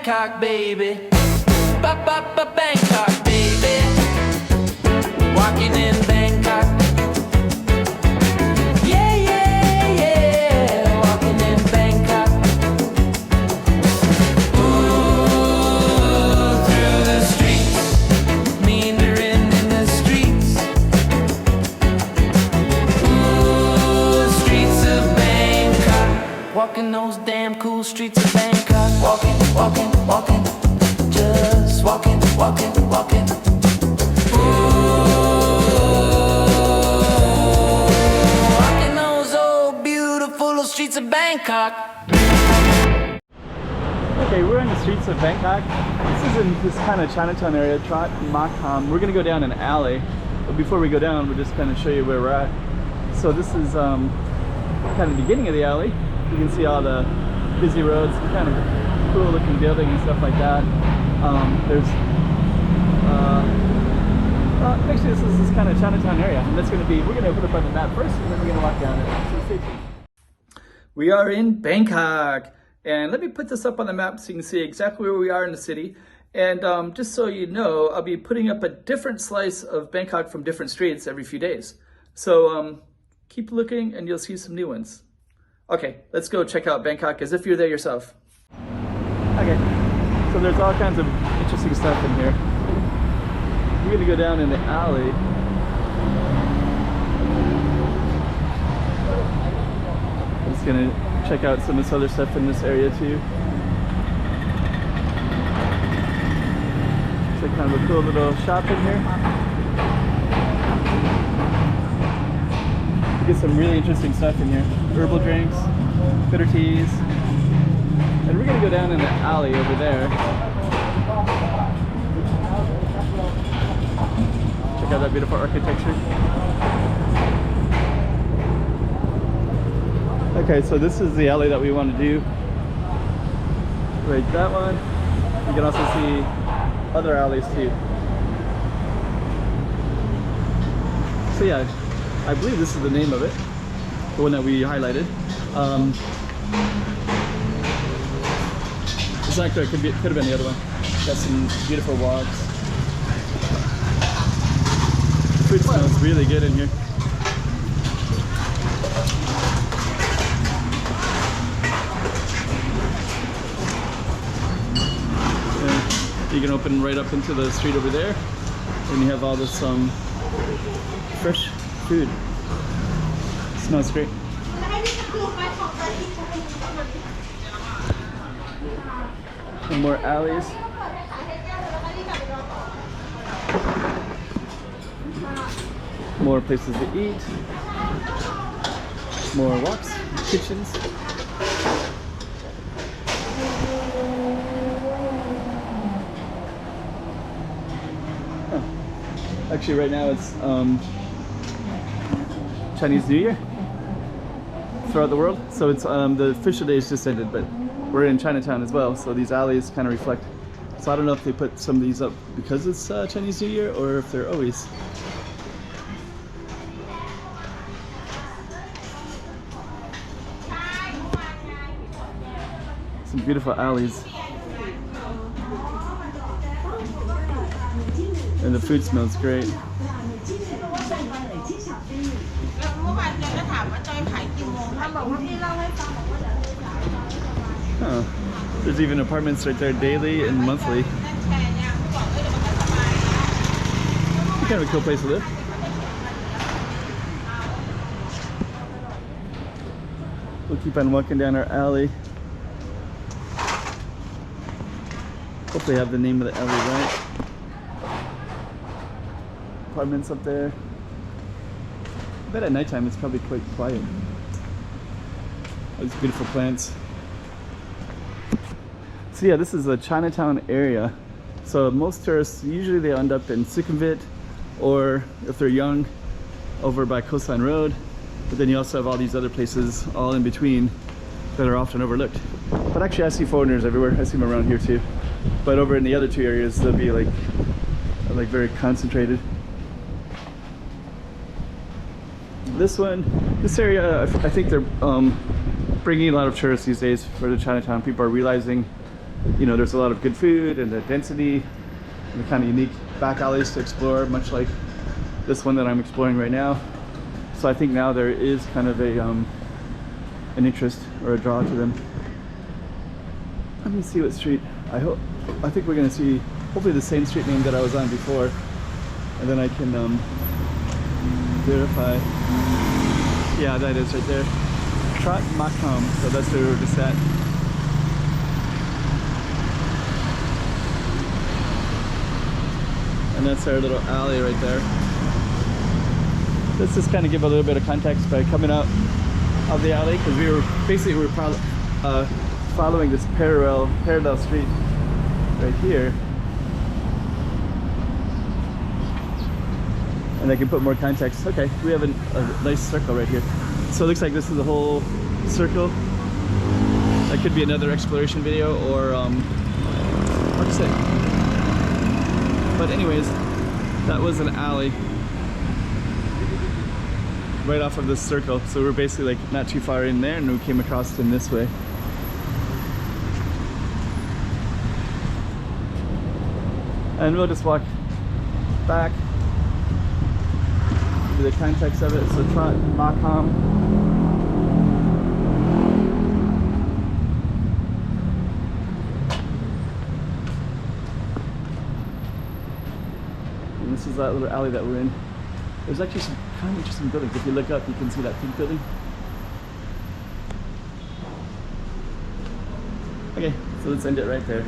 Bangkok, baby. Bangkok, baby. Walking in Bangkok. Yeah, yeah, yeah. Walking in Bangkok. Ooh, through the streets. Meandering in the streets. Ooh, streets of Bangkok. Walking those damn cool streets of Bangkok. Walking, walking, walking. Just walking, walking, walking. Ooh, walking those old beautiful streets of Bangkok. Okay, we're in the streets of Bangkok. This is in this kind of Chinatown area, Trok, Makham. We're gonna go down an alley, but before we go down, we'll just kind of show you where we're at. So this is kind of the beginning of the alley. You can see all the busy roads, kind of cool looking building and stuff like that. Actually this is this kind of Chinatown area, and that's going to be, we're going to put up on the map first, and then we're going to walk down it. So stay tuned. We are in Bangkok, and let me put this up on the map so you can see exactly where we are in the city. And just so you know, I'll be putting up a different slice of Bangkok from different streets every few days. So keep looking and you'll see some new ones. Okay, let's go check out Bangkok as if you're there yourself. Okay, so there's all kinds of interesting stuff in here. We're gonna go down in the alley. I'm just gonna check out some of this other stuff in this area too. It's like kind of a cool little shop in here. You get some really interesting stuff in here. Herbal drinks, bitter teas. And we're gonna go down in the alley over there. Check out that beautiful architecture. Okay, so this is the alley that we want to do. Right, that one. You can also see other alleys too. So yeah, I believe this is the name of it, the one that we highlighted. It's not clear, could have been the other one. Got some beautiful walks. Food smells really good in here. And you can open right up into the street over there, and you have all this fresh food. It smells great. And more alleys. More places to eat. More walks, kitchens. Huh. Actually, right now it's Chinese New Year throughout the world. So it's the official day is just ended, but we're in Chinatown as well, so these alleys kind of reflect. So I don't know if they put some of these up because it's Chinese New Year or if they're always. Some beautiful alleys. And the food smells great. Oh, there's even apartments right there, daily and monthly. Kind of a cool place to live. We'll keep on walking down our alley. Hopefully I have the name of the alley right. Apartments up there. I bet at nighttime it's probably quite quiet. All these beautiful plants. So yeah, this is a Chinatown area. So most tourists, usually they end up in Sukhumvit, or if they're young, over by Coastline Road. But then you also have all these other places all in between that are often overlooked. But actually I see foreigners everywhere. I see them around here too. But over in the other two areas, they'll be like very concentrated. This area, I think they're bringing a lot of tourists these days for the Chinatown. People are realizing you know, there's a lot of good food and the density and the kind of unique back alleys to explore, much like this one that I'm exploring right now. So I think now there is kind of a an interest or a draw to them. Let me see what street. I think we're gonna see hopefully the same street name that I was on before, and then I can verify. Yeah, that is right there. Trok Makham. So that's where we're just at. And that's our little alley right there. Let's just kind of give a little bit of context by coming out of the alley, because we were following this parallel street right here. And I can put more context. Okay, we have a nice circle right here. So it looks like this is a whole circle. That could be another exploration video, or what to say. But anyways, that was an alley right off of this circle. So we're basically like not too far in there, and we came across them this way. And we'll just walk back to the context of it. So Trok Makham. And this is that little alley that we're in. There's actually some kind of interesting buildings. If you look up, you can see that pink building. Okay, so let's end it right there.